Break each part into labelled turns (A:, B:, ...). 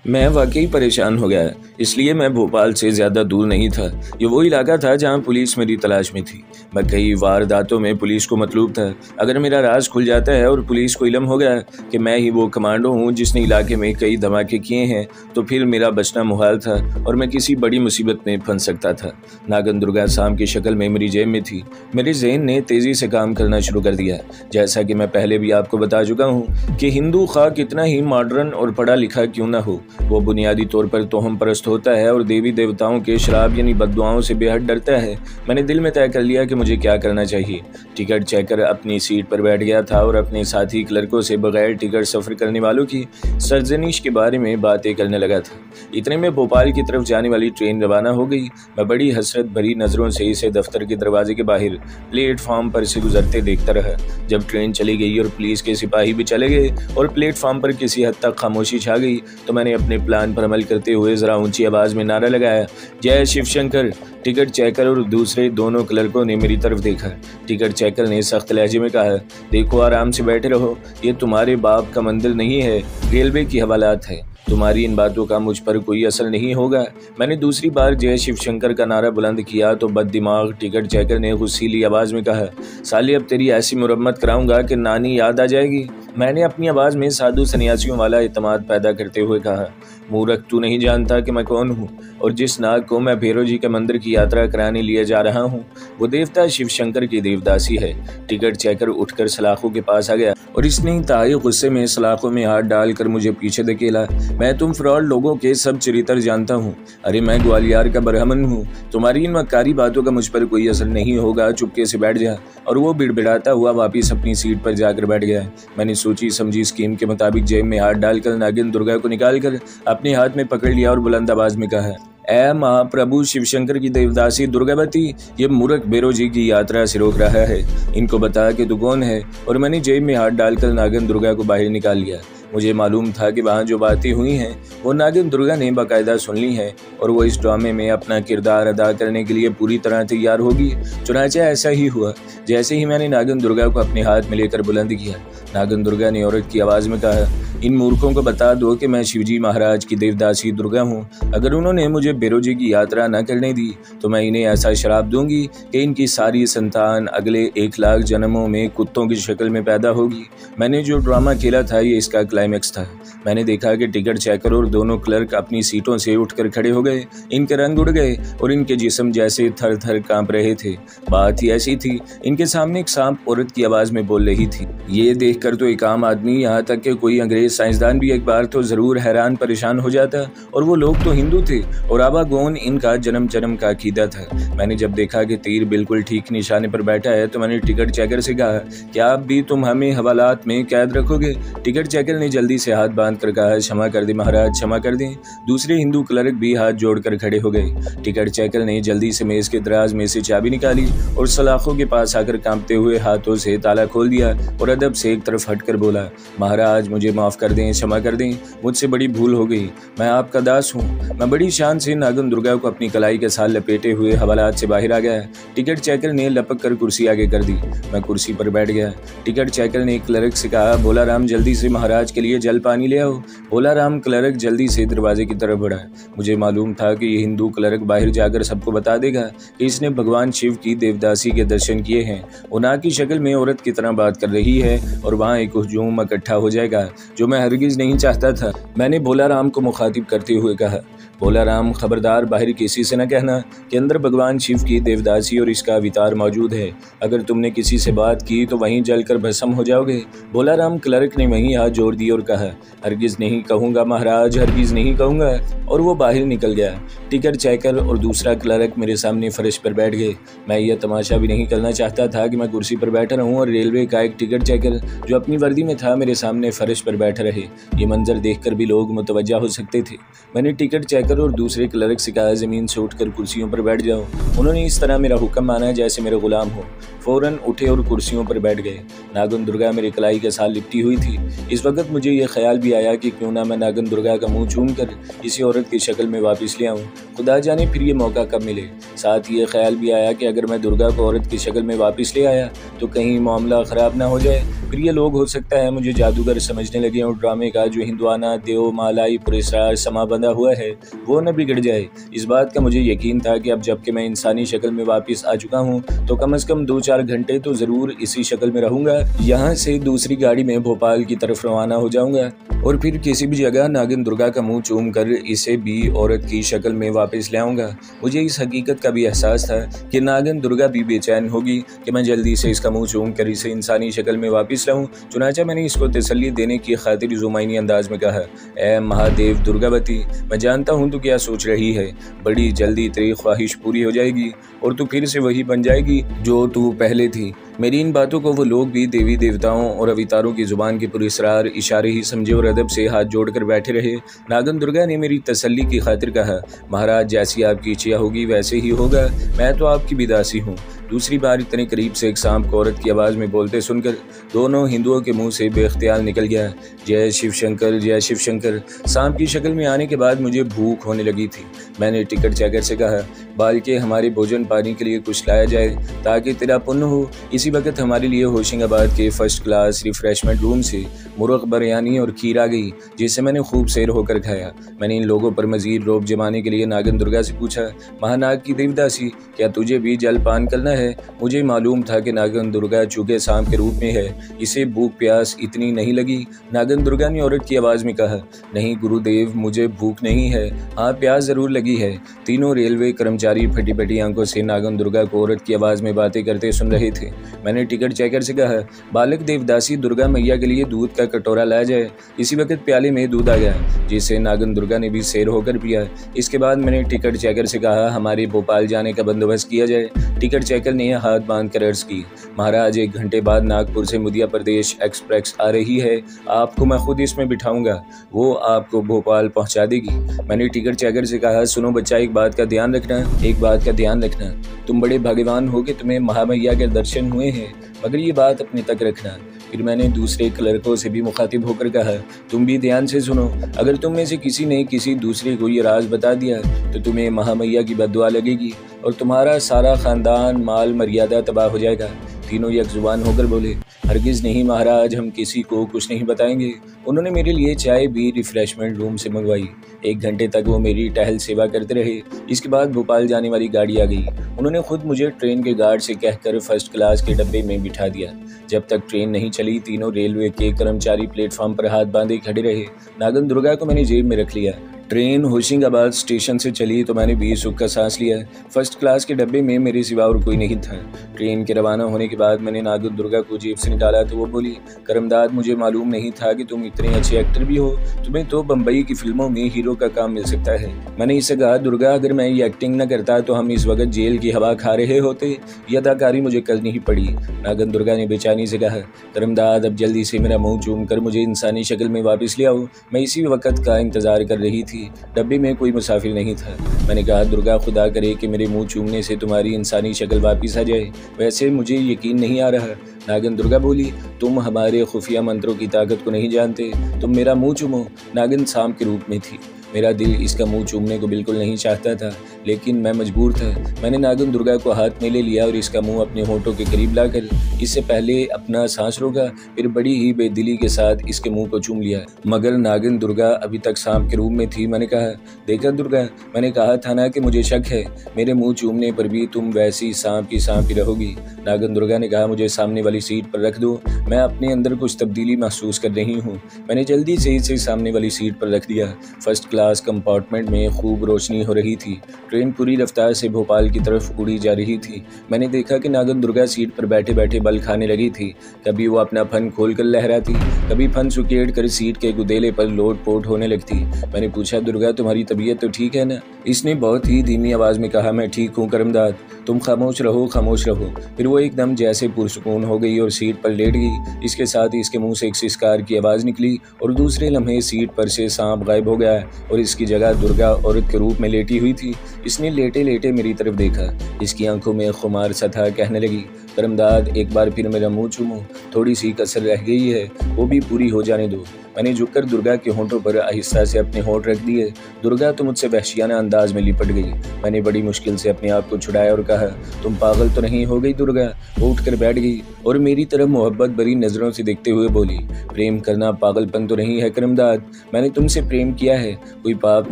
A: मैं वाकई परेशान हो गया, इसलिए मैं भोपाल से ज़्यादा दूर नहीं था। ये वो इलाका था जहाँ पुलिस मेरी तलाश में थी। मैं कई वारदातों में पुलिस को मतलूब था। अगर मेरा राज खुल जाता है और पुलिस को इल्म हो गया कि मैं ही वो कमांडो हूँ जिसने इलाके में कई धमाके किए हैं, तो फिर मेरा बचना मुहाल था और मैं किसी बड़ी मुसीबत में फंस सकता था। नागन दुर्गा शाम की शक्ल में मेरी जेब में थी। मेरे ज़हन ने तेज़ी से काम करना शुरू कर दिया। जैसा कि मैं पहले भी आपको बता चुका हूँ कि हिंदू खा कितना ही मॉडर्न और पढ़ा लिखा क्यों ना हो, वो बुनियादी तौर पर तोहम परस्त होता है और देवी देवताओं के शराब यानी बद्दुआओं से बेहद डरता है। मैंने दिल में तय कर लिया कि मुझे क्या करना चाहिए। टिकट चेकर अपनी सीट पर बैठ गया था और अपने साथी क्लर्कों से बगैर टिकट सफ़र करने वालों की सरजनिश के बारे में बातें करने लगा था। इतने में भोपाल की तरफ जाने वाली ट्रेन रवाना हो गई। मैं बड़ी हसरत भरी नज़रों से इसे दफ्तर के दरवाजे के बाहर प्लेटफॉर्म पर से गुजरते देखता रहा। जब ट्रेन चली गई और पुलिस के सिपाही भी चले गए और प्लेटफॉर्म पर किसी हद तक खामोशी छा गई, तो मैंने अपने प्लान पर अमल करते हुए ज़रा ऊंची आवाज़ में नारा लगाया, जय शिव शंकर। टिकट चेकर और दूसरे दोनों क्लर्कों ने मेरी तरफ देखा। टिकट चेकर ने सख्त लहजे में कहा, देखो आराम से बैठे रहो, ये तुम्हारे बाप का मंदिर नहीं है, रेलवे की हवालात है। तुम्हारी इन बातों का मुझ पर कोई असर नहीं होगा। मैंने दूसरी बार जय शिव शंकर का नारा बुलंद किया तो बददिमाग टिकट चेकर ने गुस्सीली आवाज़ में कहा, साले अब तेरी ऐसी मुरम्मत कराऊंगा कि नानी याद आ जाएगी। मैंने अपनी आवाज़ में साधु सन्यासियों वाला इत्मीनान पैदा करते हुए कहा, मूर्ख, तू नहीं जानता कि मैं कौन हूँ और जिस नाग को मैं भैरव जी के मंदिर की यात्रा कराने लिए जा रहा हूँ वो देवता शिव शंकर की देवदासी है। टिकट चेकर उठकर सलाखों के पास आ गया और इसने इंतहाई गुस्से में सलाखों में हाथ डालकर मुझे पीछे धकेला। मैं तुम फ्रॉड लोगों के सब चरित्र जानता हूँ। अरे मैं ग्वालियर का बरहमन हूँ। तुम्हारी इन मक्कारी बातों का मुझ पर कोई असर नहीं होगा, चुपके से बैठ जा। और वो बिड़बिड़ाता हुआ वापिस अपनी सीट पर जाकर बैठ गया। मैंने सोची समझी स्कीम के मुताबिक जेब में हाथ डालकर नागिन दुर्गा को निकालकर अपने हाथ में पकड़ लिया और बुलंद आवाज में कहा, ऐ महाप्रभु शिवशंकर की देवदासी दुर्गावती, ये मूर्ख भैरव जी की यात्रा से रोक रहा है। इनको बता कि तू कौन है। और मैंने जेब में हाथ डालकर नागिन दुर्गा को बाहर निकाल लिया। मुझे मालूम था कि वहाँ जो बातें हुई हैं वो नागिन दुर्गा ने बाकायदा सुन ली हैं और वो इस ड्रामे में अपना किरदार अदा करने के लिए पूरी तरह तैयार होगी। चुनाचे ऐसा ही हुआ। जैसे ही मैंने नागिन दुर्गा को अपने हाथ में लेकर बुलंद किया, नागिन दुर्गा ने औरत की आवाज़ में कहा, इन मूर्खों को बता दो कि मैं शिवजी महाराज की देवदासी दुर्गा हूँ। अगर उन्होंने मुझे भैरव जी की यात्रा न करने दी तो मैं इन्हें ऐसा श्राप दूंगी कि इनकी सारी संतान अगले 1 लाख जन्मों में कुत्तों की शक्ल में पैदा होगी। मैंने जो ड्रामा खेला था ये इसका क्लाइमैक्स था। मैंने देखा कि टिकट चेकर और दोनों क्लर्क अपनी सीटों से उठकर खड़े हो गए। इनके रंग उड़ गए और इनके जिस्म जैसे थर थर कांप रहे थे। बात ही ऐसी थी, इनके सामने एक सांप औरत की आवाज़ में बोल रही थी। ये देखकर तो एक आम आदमी, यहाँ तक कि कोई अंग्रेज साइंसदान भी एक बार तो ज़रूर हैरान परेशान हो जाता। और वो लोग तो हिंदू थे और आवागोन इनका जन्म जन्म का अकीदा था। मैंने जब देखा कि तीर बिल्कुल ठीक निशाने पर बैठा है तो मैंने टिकट चेकर से कहा, क्या अब भी तुम हमें हवालात में कैद रखोगे? टिकट चेकर ने जल्दी से हाथ बांध कर कहा, क्षमा कर दें महाराज, क्षमा कर दें। दूसरे हिंदू क्लर्क भी हाथ जोड़कर खड़े हो गए। टिकट चेकर ने जल्दी से मेज़ के दराज में से चाबी निकाली और सलाखों के पास आकर कांपते हुए हाथों से ताला खोल दिया और अदब से एक तरफ हटकर बोला, महाराज मुझे माफ़ कर दें, क्षमा कर दें, मुझसे बड़ी भूल हो गई। मैं आपका दास हूँ। मैं बड़ी शान से नागिन दुर्गा को अपनी कलाई के साथ लपेटे हुए हवालात से बाहर आ गया। टिकट चेकर ने लपक कर कुर्सी आगे कर दी। मैं कुर्सी पर बैठ गया। टिकट चेकर ने क्लर्क से कहा, भोला राम जल्दी से महाराज के लिए जल पानी ले आओ। भोला राम क्लर्क जल्दी से दरवाजे की तरफ बढ़ा। मुझे मालूम था कि ये हिंदू क्लर्क बाहर जाकर सबको बता देगा कि इसने भगवान शिव की देवदासी के दर्शन किए हैं। वो नाग की शक्ल में औरत की तरह बात कर रही है और वहाँ एक हुजूम इकट्ठा हो जाएगा, जो मैं हरगिज़ नहीं चाहता था। मैंने भोला राम को मुखातिब करते हुए कहा, भोला राम खबरदार बाहर किसी से न कहना कि अंदर भगवान शिव की देवदासी और इसका अवतार मौजूद है। अगर तुमने किसी से बात की तो वहीं जलकर भस्म हो जाओगे। भोला राम क्लर्क ने वहीं हाथ जोड़ दिए और कहा, हरगिज़ नहीं कहूँगा महाराज, हरगिज़ नहीं कहूँगा। और वो बाहर निकल गया। टिकट चेकर और दूसरा क्लर्क मेरे सामने फर्श पर बैठ गए। मैं यह तमाशा भी नहीं करना चाहता था कि मैं कुर्सी पर बैठा रहूँ और रेलवे का एक टिकट चेकर जो अपनी वर्दी में था मेरे सामने फर्श पर बैठा रहे। ये मंजर देखकर भी लोग मुतवज्जा हो सकते थे। मैंने टिकट चेकर और दूसरे क्लर्क से कहा, ज़मीन से उठकर कुर्सियों पर बैठ जाओ। उन्होंने इस तरह मेरा हुक्म माना जैसे मेरे गुलाम हो। फ़ौरन उठे और कुर्सियों पर बैठ गए। नागिन दुर्गा मेरी कलाई के साथ लिपटी हुई थी। इस वक्त मुझे यह ख्याल भी आया कि क्यों ना मैं नागिन दुर्गा का मुंह चूम कर इसी औरत की शक्ल में वापस ले आऊँ। खुदा जाने फिर ये मौका कब मिले। साथ ये ख्याल भी आया कि अगर मैं दुर्गा को औरत की शक्ल में वापस ले आया तो कहीं मामला ख़राब ना हो जाए। फिर ये लोग हो सकता है मुझे जादूगर समझने लगे और ड्रामे का जो हिंदुआना देव मालाई पुरस्कार समा बंधा हुआ है वो न बिगड़ जाए। इस बात का मुझे यकीन था कि अब जबकि मैं इंसानी शक्ल में वापस आ चुका हूँ तो कम से कम 2-4 घंटे तो ज़रूर इसी शक्ल में रहूँगा। यहाँ से दूसरी गाड़ी में भोपाल की तरफ रवाना हो जाऊँगा और फिर किसी भी जगह नागिन दुर्गा का मुंह चूम कर इसे भी औरत की शक्ल में वापस ले आऊँगा। मुझे इस हकीकत का भी एहसास था कि नागिन दुर्गा भी बेचैन होगी कि मैं जल्दी से इसका मुंह चूम कर इसे इंसानी शक्ल में वापस लाऊं। चुनाचा मैंने इसको तसल्ली देने की खातिर जुमाइनी अंदाज में कहा, ए महादेव दुर्गावती, मैं जानता हूँ तू क्या सोच रही है। बड़ी जल्दी तेरी ख्वाहिश पूरी हो जाएगी और तू फिर से वही बन जाएगी जो तू पहले थी। मेरी इन बातों को वो लोग भी देवी देवताओं और अवतारों की जुबान के पुरस्कार इशारे ही समझे और अदब से हाथ जोड़कर बैठे रहे। नागिन दुर्गा ने मेरी तसल्ली की खातिर कहा, महाराज जैसी आपकी इच्छा होगी वैसे ही होगा, मैं तो आपकी बिदासी हूँ। दूसरी बार इतने करीब से एक सांप को औरत की आवाज़ में बोलते सुनकर दोनों हिंदुओं के मुंह से बेख्तियार निकल गया, जय शिव शंकर जय शिव शंकर। सांप की शक्ल में आने के बाद मुझे भूख होने लगी थी। मैंने टिकट चेकर से कहा, बालके हमारे भोजन पानी के लिए कुछ लाया जाए ताकि तेरा पुण्य हो। इसी वक्त हमारे लिए होशिंगाबाद के फर्स्ट क्लास रिफ्रेशमेंट रूम से मुर्ग बिरयानी और खीर आ गई जिसे मैंने खूब सैर होकर खाया। मैंने इन लोगों पर मजीद रोब जमाने के लिए नागिन दुर्गा से पूछा, महानाग की देवदासी, क्या तुझे भी जलपान करना है? मुझे मालूम था कि नागिन दुर्गा चूके सांप के रूप में है, इसे भूख प्यास इतनी नहीं लगी। नागिन दुर्गा ने औरत की आवाज़ में कहा, नहीं गुरुदेव, मुझे भूख नहीं है, हाँ प्यास ज़रूर लगी है। तीनों रेलवे कर्मचारी फटी फटी आंखों से नागिन दुर्गा को औरत की आवाज़ में बातें करते सुन रहे थे। मैंने टिकट चेकर से कहा, बालक देवदासी दुर्गा मैया के लिए दूध का कटोरा लाया जाए। इसी वक्त प्याले में दूध आ गया जिसे नागिन दुर्गा ने भी सैर होकर पिया। इसके बाद मैंने टिकट चेकर से कहा, हमारे भोपाल जाने का बंदोबस्त किया जाए। टिकट चेकर ने हाथ बांध कर अर्ज की, महाराज 1 घंटे बाद नागपुर से मध्य प्रदेश एक्सप्रेस आ रही है, आपको मैं खुद इसमें बिठाऊंगा, वो आपको भोपाल पहुंचा देगी। मैंने टिकट चेकर से कहा, सुनो बच्चा, एक बात का ध्यान रखना, तुम बड़े भाग्यवान हो कि तुम्हें महामैया के दर्शन हुए हैं, मगर ये बात अपने तक रखना। फिर मैंने दूसरे क्लर्कों से भी मुखातिब होकर कहा, तुम भी ध्यान से सुनो, अगर तुम में से किसी ने किसी दूसरे को ये राज बता दिया तो तुम्हें महामैया की बद्दुआ लगेगी और तुम्हारा सारा खानदान माल मर्यादा तबाह हो जाएगा। तीनों एक जुबान होकर बोले, हरगिज़ नहीं महाराज, हम किसी को कुछ नहीं बताएंगे। उन्होंने मेरे लिए चाय भी रिफ्रेशमेंट रूम से मंगवाई। 1 घंटे तक वो मेरी टहल सेवा करते रहे। इसके बाद भोपाल जाने वाली गाड़ी आ गई। उन्होंने खुद मुझे ट्रेन के गार्ड से कहकर फर्स्ट क्लास के डब्बे में बिठा दिया। जब तक ट्रेन नहीं चली तीनों रेलवे के कर्मचारी प्लेटफॉर्म पर हाथ बांधे खड़े रहे। नागिन दुर्गा को मैंने जेब में रख लिया। ट्रेन होशिंगाबाद स्टेशन से चली तो मैंने भी सुख का सांस लिया। फर्स्ट क्लास के डब्बे में मेरे सिवा और कोई नहीं था। ट्रेन के रवाना होने के बाद मैंने नागिन दुर्गा को जेब से निकाला तो वो बोली, करमदाद, मुझे मालूम नहीं था कि तुम इतने अच्छे एक्टर भी हो, तुम्हें तो बम्बई की फिल्मों में हीरो का काम मिल सकता है। मैंने इससे कहा, दुर्गा, अगर मैं ये एक्टिंग न करता तो हम इस वक्त जेल की हवा खा रहे होते। ये अदाकारी मुझे करनी ही पड़ी। नागिन दुर्गा ने बेचैनी से कहा, करमदाद, अब जल्दी से मेरा मुँह चूम कर मुझे इंसानी शक्ल में वापस ले आओ। मैं इसी वक्त का इंतजार कर रही थी। डब्बे में कोई मुसाफिर नहीं था। मैंने कहा, दुर्गा, खुदा करे कि मेरे मुंह चूमने से तुम्हारी इंसानी शक्ल वापस आ जाए, वैसे मुझे यकीन नहीं आ रहा। नागिन दुर्गा बोली, तुम हमारे खुफिया मंत्रों की ताकत को नहीं जानते, तुम मेरा मुंह चूमो। नागिन सांप के रूप में थी। मेरा दिल इसका मुंह चूमने को बिल्कुल नहीं चाहता था, लेकिन मैं मजबूर था। मैंने नागिन दुर्गा को हाथ में ले लिया और इसका मुंह अपने होठों के करीब लाकर इससे पहले अपना सांस रोका, फिर बड़ी ही बेदिली के साथ इसके मुंह को चूम लिया। मगर नागिन दुर्गा अभी तक सांप के रूप में थी। मैंने कहा, देखा दुर्गा, मैंने कहा था ना कि मुझे शक है, मेरे मुंह चूमने पर भी तुम वैसी सांप की रहोगी। नागिन दुर्गा ने कहा, मुझे सामने वाली सीट पर रख दो, मैं अपने अंदर कुछ तब्दीली महसूस कर रही हूँ। मैंने जल्दी से इसे सामने वाली सीट पर रख दिया। फर्स्ट क्लास कंपार्टमेंट में खूब रोशनी हो रही थी। ट्रेन पूरी रफ्तार से भोपाल की तरफ उड़ी जा रही थी। मैंने देखा कि नागिन दुर्गा सीट पर बैठे बैठे बल खाने लगी थी। कभी वो अपना फन खोलकर लहराती, कभी फन सुकेड़ कर सीट के गुदेले पर लोट पोट होने लगती। मैंने पूछा, दुर्गा, तुम्हारी तबीयत तो ठीक है ना? इसने बहुत ही धीमी आवाज में कहा, मैं ठीक हूँ करमदाद, तुम खामोश रहो, खामोश रहो। फिर वो एकदम जैसे पुरसुकून हो गई और सीट पर लेट गई। इसके साथ ही इसके मुंह से एक सिसकार की आवाज़ निकली और दूसरे लम्हे सीट पर से सांप गायब हो गया और इसकी जगह दुर्गा औरत के रूप में लेटी हुई थी। इसने लेटे लेटे मेरी तरफ देखा। इसकी आंखों में खुमार सा था। कहने लगी, करमदाद, एक बार फिर मेरा मुंह चूमो, थोड़ी सी कसर रह गई है, वो भी पूरी हो जाने दो। मैंने झुककर दुर्गा के होंठों पर आहिस्ता से अपने होंठ रख दिए। दुर्गा तो मुझसे वहशियाना अंदाज में लिपट गई। मैंने बड़ी मुश्किल से अपने आप को छुड़ाया और कहा, तुम पागल तो नहीं हो गई दुर्गा? वो उठकर बैठ गई और मेरी तरफ मोहब्बत भरी नज़रों से देखते हुए बोली, प्रेम करना पागलपन तो नहीं है करमदाद। मैंने तुमसे प्रेम किया है, कोई पाप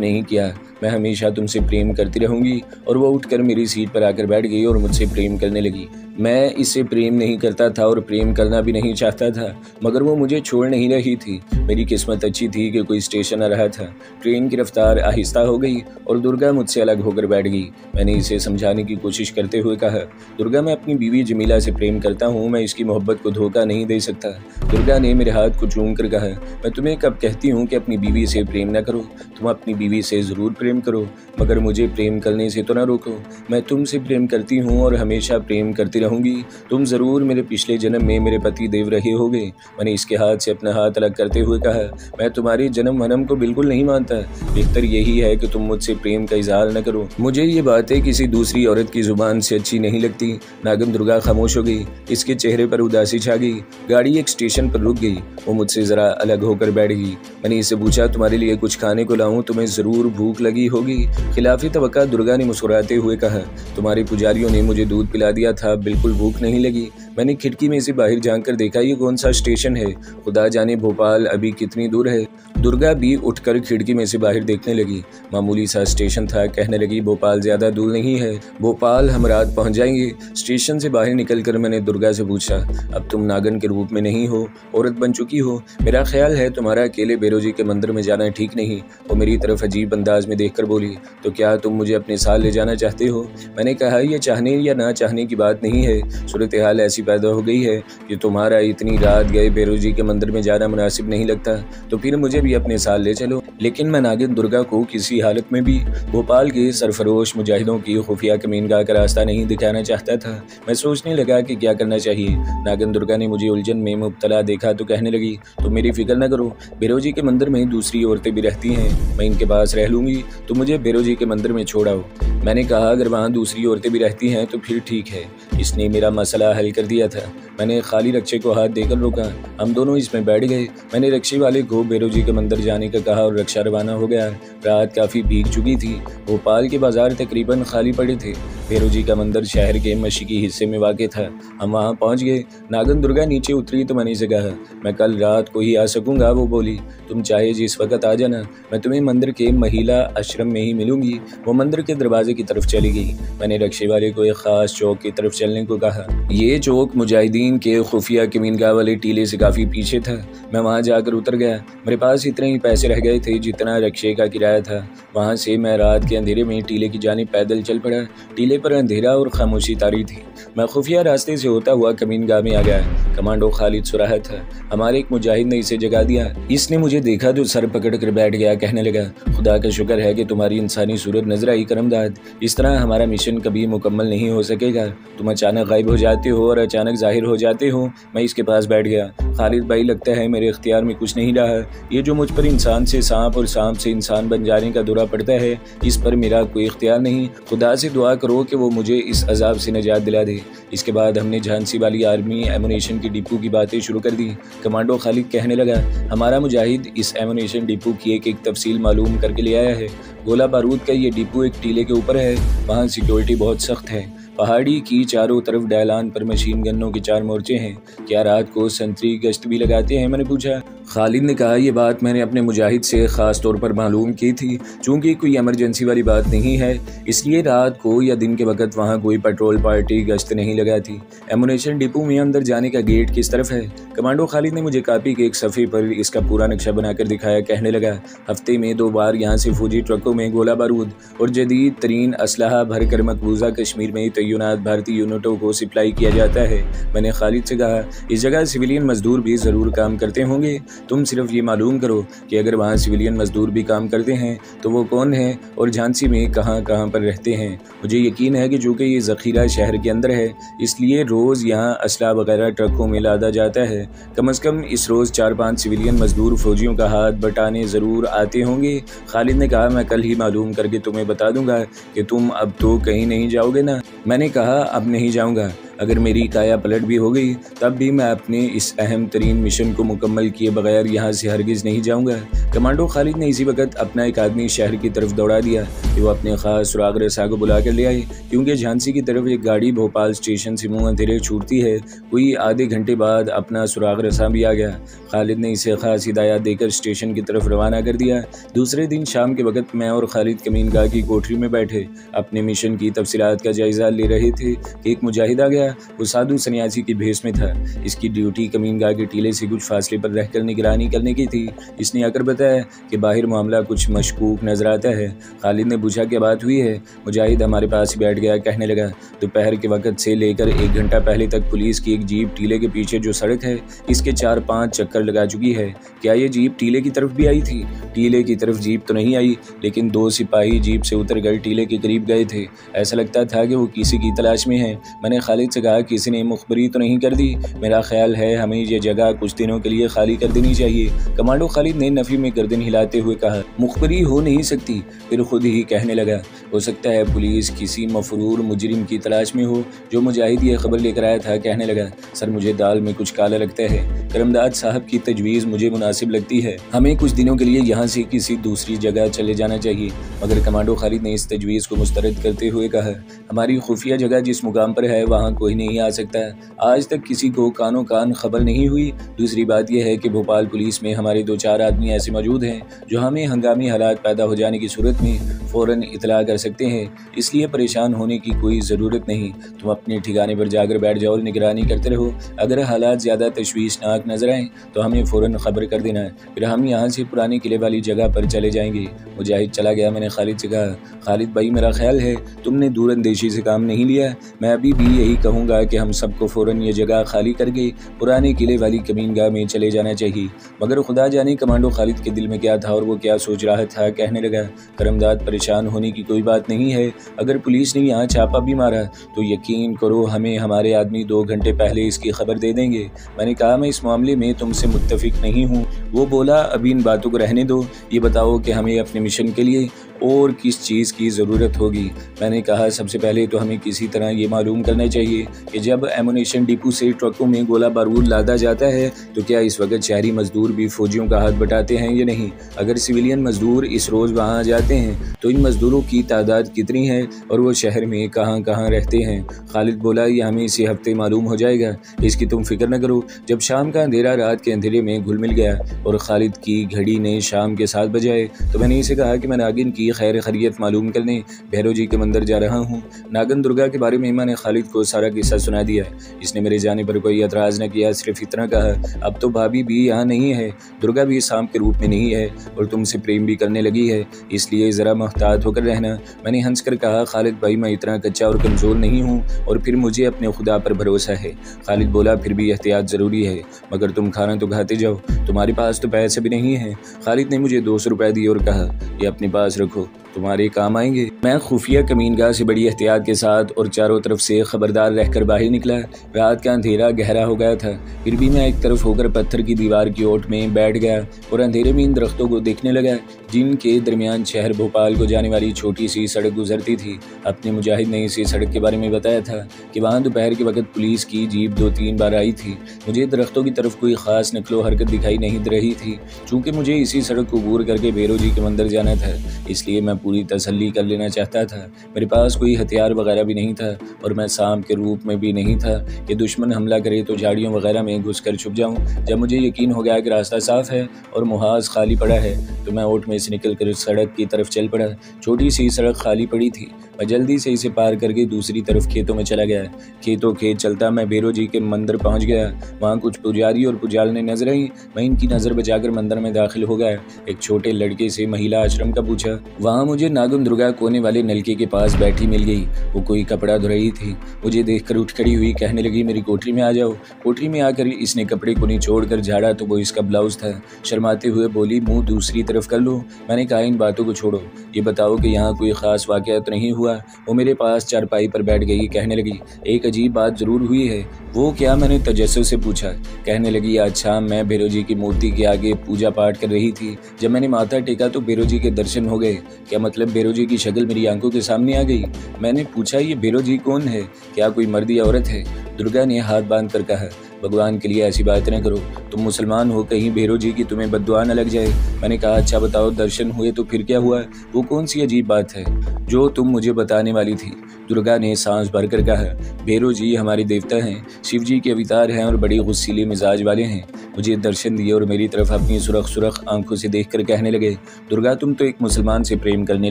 A: नहीं किया। मैं हमेशा तुमसे प्रेम करती रहूंगी। और वो उठकर मेरी सीट पर आकर बैठ गई और मुझसे प्रेम करने लगी। मैं इससे प्रेम नहीं करता था और प्रेम करना भी नहीं चाहता था, मगर वो मुझे छोड़ नहीं रही थी। मेरी किस्मत अच्छी थी कि कोई स्टेशन आ रहा था। ट्रेन की रफ्तार आहिस्ता हो गई और दुर्गा मुझसे अलग होकर बैठ गई। मैंने इसे समझाने की कोशिश करते हुए कहा, दुर्गा मैं अपनी बीवी जमीला से प्रेम करता हूँ, मैं इसकी मोहब्बत को धोखा नहीं दे सकता। दुर्गा ने मेरे हाथ को चूम कर कहा, मैं तुम्हें कब कहती हूँ कि अपनी बीवी से प्रेम न करो। तुम अपनी बीवी से ज़रूर प्रेम करो, मगर मुझे प्रेम करने से तो न रोको। मैं तुमसे प्रेम करती हूँ और हमेशा प्रेम करती रहूंगी। तुम ज़रूर मेरे पिछले जन्म में मेरे पति देव रहे होगे। मैंने इसके हाथ से अपना हाथ अलग करते हुए कहा, मैं तुम्हारे जन्म वनम को बिल्कुल नहीं मानता। बेहतर यही है कि तुम मुझसे प्रेम का इजहार न करो। मुझे ये बातें किसी दूसरी औरत की जुबान से अच्छी नहीं लगती। नागन दुर्गा खामोश हो गई। इसके चेहरे पर उदासी छा गई। गाड़ी एक स्टेशन पर रुक गई। वो मुझसे ज़रा अलग होकर बैठ गई। मैंने इससे पूछा, तुम्हारे लिए कुछ खाने को लाऊं? तुम्हें ज़रूर भूख लगी होगी। खिलाफी तवक्का दुर्गा ने मुस्कुराते हुए कहा, तुम्हारे पुजारियों ने मुझे दूध पिला दिया था, बिल्कुल भूख नहीं लगी। मैंने खिड़की में से बाहर झांक कर देखा, ये कौन सा स्टेशन है? खुदा जाने भोपाल अभी कितनी दूर है। दुर्गा भी उठकर खिड़की में से बाहर देखने लगी। मामूली सा स्टेशन था। कहने लगी, भोपाल ज़्यादा दूर नहीं है, भोपाल हम रात पहुंच जाएंगे। स्टेशन से बाहर निकलकर मैंने दुर्गा से पूछा, अब तुम नागन के रूप में नहीं हो, औरत बन चुकी हो। मेरा ख्याल है तुम्हारा अकेले भैरव के मंदिर में जाना ठीक नहीं। वो मेरी तरफ अजीब अंदाज में देखकर बोली, तो क्या तुम मुझे अपने साथ ले जाना चाहते हो? मैंने कहा, यह चाहने या ना चाहने की बात नहीं है। सूरत हाल ऐसी पैदा हो गई है कि तुम्हारा इतनी रात गए भैरव जी के मंदिर में जाना मुनासिब नहीं लगता, तो फिर मुझे भी अपने साथ ले चलो। लेकिन मैं नागिन दुर्गा को किसी हालत में भी भोपाल के सरफरोश मुजाहिदों की खुफिया कमीनगाह का रास्ता नहीं दिखाना चाहता था। मैं सोचने लगा कि क्या करना चाहिए। नागिन दुर्गा ने मुझे उलझन में मुब्तला देखा तो कहने लगी, तुम मेरी फिक्र न करो, भैरव जी के मंदिर में दूसरी औरतें भी रहती हैं, मैं इनके पास रह लूँगी, तो मुझे भैरव जी के मंदिर में छोड़ आओ। मैंने कहा, अगर वहाँ दूसरी औरतें भी रहती हैं तो फिर ठीक है। इसने मेरा मसला हल कर दिया था। मैंने खाली रक्शे को हाथ देकर रोका। हम दोनों इसमें बैठ गए। मैंने रक्शे वाले को भैरव जी के मंदिर जाने का कहा और रक्षा रवाना हो गया। रात काफ़ी भीग चुकी थी। भोपाल के बाजार तकरीबन खाली पड़े थे। भैरव जी का मंदिर शहर के मशरकी हिस्से में वाक़ था। हम वहाँ पहुँच गए। नागन दुर्गा नीचे उतरी तो मैंने इसे कहा, मैं कल रात को ही आ सकूँगा। वो बोली, तुम चाहे जिस वक्त आ जाना, मैं तुम्हें मंदिर के महिला आश्रम में ही मिलूंगी। वो मंदिर के दरवाजे की तरफ चली गई। मैंने रक्शे वाले को एक ख़ास चौक की तरफ चलने को कहा। ये चौक मुजाहिदीन के खुफिया कमीनगाह वाले टीले से काफ़ी पीछे था। मैं वहाँ जाकर उतर गया। मेरे पास इतने ही पैसे रह गए थे जितना रक्शे का किराया था। वहाँ से मैं रात के अंधेरे में टीले की जानिब पैदल चल पड़ा। टीले पर अंधेरा और खामोशी तारी थी। मैं खुफिया रास्ते से होता हुआ कमीनगाह में आ गया। कमांडो खालिद सुराह था। हमारे एक मुजाहिद ने इसे जगा दिया। इसने मुझे देखा तो सर पकड़ कर बैठ गया। कहने लगा, खुदा का शुक्र है कि तुम्हारी इंसानी सूरत नजर आई करमदाद। इस तरह हमारा मिशन कभी मुकम्मल नहीं हो सकेगा। तुम अचानक गायब हो जाते हो और अचानक जाहिर हो जाते हो। मैं इसके पास बैठ गया। खालिद भाई, लगता है मेरे इख्तियार में कुछ नहीं रहा। ये जो मुझ पर इंसान से सांप और सांप से इंसान बन जाने का दौरा पड़ता है, इस पर मेरा कोई इख्तियार नहीं। खुदा से दुआ करो कि वो मुझे इस अजाब से निजात दिला दे। इसके बाद हमने झांसी वाली आर्मी एमुनेशन की डिपो की बातें शुरू कर दी। कमांडो खालिद कहने लगा, हमारा मुजाहिद इस एमुनेशन डिपो की एक तफसील मालूम करके ले आया है। गोला बारूद का ये डिपो एक टीले के ऊपर है। वहाँ सिक्योरिटी बहुत सख्त है। पहाड़ी की चारों तरफ डैलान पर मशीन गन्नों के 4 मोर्चे हैं। क्या रात को संतरी गश्त भी लगाते हैं? मैंने पूछा। खालिद ने कहा, ये बात मैंने अपने मुजाहिद से ख़ास तौर पर मालूम की थी। चूँकि कोई इमरजेंसी वाली बात नहीं है, इसलिए रात को या दिन के वक्त वहाँ कोई पेट्रोल पार्टी गश्त नहीं लगाती। एमुनेशन डिपो में अंदर जाने का गेट किस तरफ है? कमांडो खालिद ने मुझे कापी के एक सफ़े पर इसका पूरा नक्शा बनाकर दिखाया। कहने लगा, हफ्ते में 2 बार यहाँ से फौजी ट्रकों में गोला बारूद और जदीद तरीन असलहा भरकर मकबूजा कश्मीर में तैनात भारतीय यूनिटों को सप्लाई किया जाता है। मैंने खालिद से कहा, इस जगह सिविलियन मजदूर भी ज़रूर काम करते होंगे। तुम सिर्फ ये मालूम करो कि अगर वहाँ सिविलियन मजदूर भी काम करते हैं तो वो कौन हैं और झांसी में कहाँ कहाँ पर रहते हैं। मुझे यकीन है कि चूँकि ये ज़ख़ीरा शहर के अंदर है, इसलिए रोज़ यहाँ असला वगैरह ट्रकों में लादा जाता है। कम अज़ कम इस रोज़ 4-5 सिविलियन मजदूर फौजियों का हाथ बटाने ज़रूर आते होंगे। खालिद ने कहा, मैं कल ही मालूम करके तुम्हें बता दूंगा कि तुम अब तो कहीं नहीं जाओगे ना। मैंने कहा, अब नहीं जाऊंगा। अगर मेरी काया पलट भी हो गई तब भी मैं अपने इस अहम तरीन मिशन को मुकम्मल किए बगैर यहाँ से हरगिज़ नहीं जाऊँगा। कमांडो खालिद ने इसी वक्त अपना एक आदमी शहर की तरफ दौड़ा दिया कि वो अपने खास सुराग रसा को बुला कर ले आए, क्योंकि झांसी की तरफ एक गाड़ी भोपाल स्टेशन से मुँह अंधेरे छूटती है। कोई आधे घंटे बाद अपना सुराग रसा भी आ गया। खालिद ने इसे खास हिदायत देकर स्टेशन की तरफ रवाना कर दिया। दूसरे दिन शाम के वक्त मैं और खालिद कमीनगाह की कोठरी में बैठे अपने मिशन की तफसीलात का जायजा ले रहे थे कि एक मुजाहिद आ गया। वो साधु सन्यासी की भेष में था। इसकी ड्यूटी कमीनगाह के टीले से कुछ फासले पर रहकर निगरानी करने की थी। इसने आकर बताया कि बाहर मामला कुछ मशकूक नजर आता है। खालिद ने पूछा क्या बात हुई है। मुजाहिद हमारे पास ही बैठ गया, कहने लगा दोपहर के वक्त से लेकर 1 घंटा पहले तक पुलिस की एक जीप टीले के पीछे जो सड़क है इसके 4-5 चक्कर लगा चुकी है। क्या ये जीप टीले की तरफ भी आई थी? टीले की तरफ जीप तो नहीं आई, लेकिन 2 सिपाही जीप से उतर कर टीले के करीब गए थे। ऐसा लगता था कि वो किसी की तलाश में है। मैंने खालिद से कहा किसी ने मुखबरी तो नहीं कर दी? मेरा ख्याल है हमें ये जगह कुछ दिनों के लिए खाली कर देनी चाहिए। कमांडो खालिद ने नफी में गर्दन हिलाते हुए कहा मुखबरी हो नहीं सकती। फिर खुद ही कहने लगा हो सकता है पुलिस किसी मफरूर मुजरिम की तलाश में हो जो मुजाहिद ये खबर लेकर आया था। कहने लगा सर मुझे दाल में कुछ काला लगता है। करमदाद साहब की तजवीज़ मुझे मुनासिब लगती है। हमें कुछ दिनों के लिए यहाँ से किसी दूसरी जगह चले जाना चाहिए। मगर कमांडो खालिद ने इस तजवीज़ को मुस्तरद करते हुए कहा हमारी खुफिया जगह जिस मुकाम पर है वहाँ कोई नहीं आ सकता। आज तक किसी को कानो कान खबर नहीं हुई। दूसरी बात यह है कि भोपाल पुलिस में हमारे 2-4 आदमी ऐसे मौजूद हैं जो हमें हंगामी हालात पैदा हो जाने की सूरत में फ़ौरन इतला कर सकते हैं। इसलिए परेशान होने की कोई ज़रूरत नहीं। तुम अपने ठिकाने पर जाकर बैठ जाओ और निगरानी करते रहो। अगर हालात ज़्यादा तशवीशनाक नजर आएँ तो हमें फ़ौरन खबर कर देना है। फिर हम यहाँ से पुराने किले वाली जगह पर चले जाएंगे। मुजाहिद चला गया। मैंने खालिद से कहा खालिद भाई मेरा ख्याल है तुमने दूरअंदेशी से काम नहीं लिया। मैं अभी भी यही कहूँगा कि हम सबको फ़ौरन ये जगह खाली करके पुराने किले वाली कमीनगाह में चले जाना चाहिए। मगर खुदा जाने कमांडो खालिद के दिल में क्या था और वो क्या सोच रहा था। कहने लगा करमदाद परेशान होने की कोई बात नहीं है। अगर पुलिस ने यहाँ छापा भी मारा तो यकीन करो हमें हमारे आदमी 2 घंटे पहले इसकी खबर दे देंगे। मैंने कहा मैं इस मामले में तुमसे मुत्तफिक नहीं हूँ। वो बोला अभी इन बातों को रहने दो, ये बताओ कि हमें अपने मिशन के लिए और किस चीज़ की ज़रूरत होगी। मैंने कहा सबसे पहले तो हमें किसी तरह ये मालूम करना चाहिए कि जब एमुनेशन डिपो से ट्रकों में गोला बारूद लादा जाता है तो क्या इस वक्त शहरी मजदूर भी फौजियों का हाथ बटाते हैं या नहीं। अगर सिविलियन मजदूर इस रोज़ वहाँ जाते हैं तो इन मजदूरों की तादाद कितनी है और वो शहर में कहाँ कहाँ रहते हैं। खालिद बोला ये हमें इसी हफ्ते मालूम हो जाएगा, इसकी तुम फिक्र न करो। जब शाम का अंधेरा रात के अंधेरे में घुल मिल गया और खालिद की घड़ी ने शाम के 7 बजाए तो मैंने इसे कहा कि मैं नागिन की खैर खैरियत मालूम करने भैरव जी के मंदिर जा रहा हूँ। नागन दुर्गा के बारे में मैंने खालिद को सारा किस्सा सुना दिया। इसने मेरे जाने पर कोई एतराज़ न किया, सिर्फ इतना कहा अब तो भाभी भी यहाँ नहीं है, दुर्गा भी सांप के रूप में नहीं है और तुमसे प्रेम भी करने लगी है, इसलिए ज़रा मुहतात होकर रहना। मैंने हंस कर कहा खालिद भाई मैं इतना कच्चा और कमज़ोर नहीं हूँ और फिर मुझे अपने खुदा पर भरोसा है। खालिद बोला फिर भी एहतियात ज़रूरी है, मगर तुम खाना तो खाते जाओ, तुम्हारे पास तो पैसे भी नहीं हैं। खालिद ने मुझे 200 रुपये दिए और कहा ये अपने पास रखो, तुम्हारे काम आएंगे। मैं खुफिया कमीनगाह से बड़ी एहतियात के साथ और चारों तरफ से खबरदार रहकर बाहर निकला। रात का अंधेरा गहरा हो गया था, फिर भी मैं एक तरफ होकर पत्थर की दीवार की ओट में बैठ गया और अंधेरे में इन दरख्तों को देखने लगा जिनके दरमियान शहर भोपाल को जाने वाली छोटी सी सड़क गुजरती थी। अपने मुजाहिद ने इसी सड़क के बारे में बताया था कि वहाँ दोपहर के वक्त पुलिस की जीप 2-3 बार आई थी। मुझे दरख्तों की तरफ कोई ख़ास नकलो हरकत दिखाई नहीं दे रही थी। चूँकि मुझे इसी सड़क को अबूर करके भैरव जी के मंदिर जाना था, इसलिए मैं पूरी तसल्ली कर लेना चाहता था। मेरे पास कोई हथियार वगैरह भी नहीं था और मैं सांप के रूप में भी नहीं था कि दुश्मन हमला करे तो झाड़ियों वगैरह में घुस कर छुप जाऊं। जब मुझे यकीन हो गया कि रास्ता साफ है और मुहाज खाली पड़ा है तो मैं ओट में से निकल कर सड़क की तरफ चल पड़ा। छोटी सी सड़क खाली पड़ी थी। मैं जल्दी से इसे पार करके दूसरी तरफ खेतों में चला गया। खेतों खेत चलता मैं भैरव जी के मंदिर पहुंच गया। वहाँ कुछ पुजारी और पुजारने नजर आई। मैं इनकी नज़र बचाकर मंदिर में दाखिल हो गया। एक छोटे लड़के से महिला आश्रम का पूछा। वहाँ मुझे नागन दुर्गा कोने वाले नलके के पास बैठी मिल गई। वो कोई कपड़ा धो रही थी। मुझे देखकर उठ खड़ी हुई, कहने लगी मेरी कोठरी में आ जाओ। कोठरी में आकर इसने कपड़े को निचोड़कर झाड़ा तो वो इसका ब्लाउज था। शर्माते हुए बोली मुंह दूसरी तरफ कर लो। मैंने कहा इन बातों को छोड़ो, ये बताओ कि यहाँ कोई ख़ास वाक़या तो नहीं हुआ। वो मेरे पास चारपाई पर बैठ गई। कहने लगी एक अजीब बात ज़रूर हुई है। वो क्या? मैंने तजस्सुस से पूछा। कहने लगी आज शाम मैं भैरव जी की मूर्ति के आगे पूजा पाठ कर रही थी। जब मैंने माथा टेका तो भैरव जी के दर्शन हो गए। क्या मतलब भैरव जी की शक्ल मेरी आंखों के सामने आ गई? मैंने पूछा ये भैरव जी कौन है? क्या कोई मर्द या औरत है? दुर्गा ने हाथ बांध कर कहा, भगवान के लिए ऐसी बात न करो, तुम मुसलमान हो, कहीं भैरव जी की तुम्हें बद्दुआ न लग जाए। मैंने कहा, अच्छा बताओ, दर्शन हुए तो फिर क्या हुआ? वो कौन सी अजीब बात है जो तुम मुझे बताने वाली थी? दुर्गा ने सांस भरकर कहा, भैरव जी हमारे देवता हैं, शिव जी के अवतार हैं और बड़ी गुस्सीले मिजाज वाले हैं। मुझे दर्शन दिए और मेरी तरफ अपनी सुरख आंखों से देखकर कहने लगे, दुर्गा तुम तो एक मुसलमान से प्रेम करने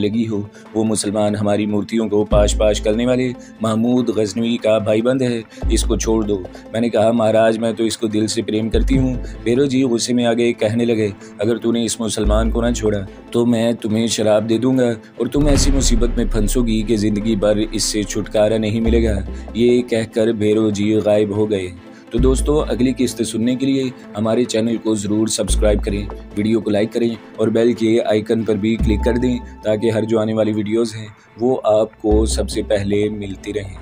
A: लगी हो। वो मुसलमान हमारी मूर्तियों को पाश करने वाले महमूद गजनवी का भाईबंद है, इसको छोड़ दो। मैंने कहा, महाराज मैं तो इसको दिल से प्रेम करती हूँ। भैरव जी गुस्से में आ गए, कहने लगे, अगर तूने इस मुसलमान को ना छोड़ा तो मैं तुम्हें शराब दे दूंगा और तुम ऐसी मुसीबत में फंसोगी कि जिंदगी भर इससे छुटकारा नहीं मिलेगा। ये कहकर भैरव जी गायब हो गए। तो दोस्तों, अगली किस्त सुनने के लिए हमारे चैनल को ज़रूर सब्सक्राइब करें, वीडियो को लाइक करें और बेल के आइकन पर भी क्लिक कर दें ताकि हर जो आने वाली वीडियोज़ हैं वो आपको सबसे पहले मिलती रहें।